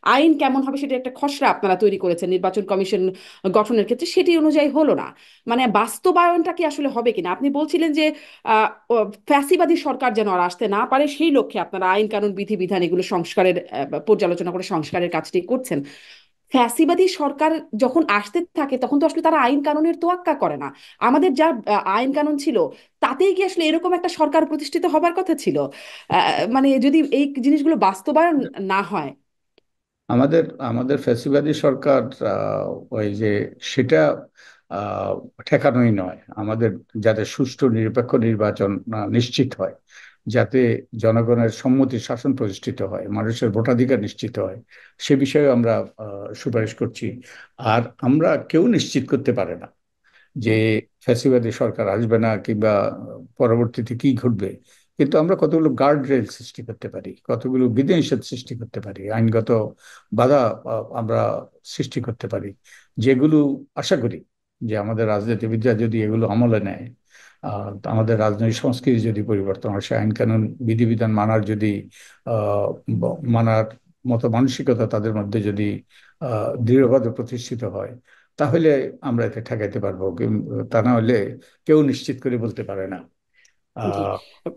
আইন কেমন হবে সেটা একটা খসড়া আপনারা তৈরি করেছেন নির্বাচন কমিশন গঠনের ক্ষেত্রে, সেটি অনুযায়ী হলো না। মানে বাস্তবায়নটা কি আসলে হবে কিনা? আপনি বলছিলেন যে ফ্যাসিবাদী সরকার যেন আর আসতে না পারে সেই লক্ষ্যে আপনারা আইন কানুন বিধিবিধান এগুলো সংস্কারের পর্যালোচনা করে সংস্কারের কাজটি করছেন। ফ্যাসিবাদী সরকার যখন আসতে থাকে তখন তো আসলে তারা আইন কানুনের তোয়াক্কা করে না। আমাদের যা আইন কানুন ছিল তাতেই কি আসলে এরকম একটা সরকার প্রতিষ্ঠিত হবার কথা ছিল? মানে যদি এই জিনিসগুলো বাস্তবায়ন না হয়। আমাদের আমাদের ফ্যাসিবাদী সরকার ওই যে সেটা আহ, ঠেকানোই নয় আমাদের, যাতে সুষ্ঠু নিরপেক্ষ নির্বাচন নিশ্চিত হয়, যাতে জনগণের সম্মতি শাসন প্রতিষ্ঠিত হয়, মানুষের ভোটাধিকার নিশ্চিত হয়, সে বিষয়ে আমরা সুপারিশ করছি। আর আমরা কেউ নিশ্চিত করতে পারে না যে ফ্যাসিবাদী সরকার আসবে না কিংবা পরবর্তীতে কি ঘটবে। কিন্তু আমরা কতগুলো গার্ড রেল সৃষ্টি করতে পারি, কতগুলো বিধিনিষেধ সৃষ্টি করতে পারি, আইনগত বাধা আমরা সৃষ্টি করতে পারি, যেগুলো আশা করি যে আমাদের রাজনীতিবিদরা যদি এগুলো আমলে নেয়, আমাদের রাজনৈতিক সংস্কৃতি যদি পরিবর্তন হয়, সে আইন কানুন বিধিবিধান মানার যদি মানার মতো মানসিকতা তাদের মধ্যে যদি দৃঢ়ভাবে প্রতিষ্ঠিত হয়, তাহলে আমরা এতে ঠেকাইতে পারবো। তা না হলে কেউ নিশ্চিত করে বলতে পারে না। জি। আহ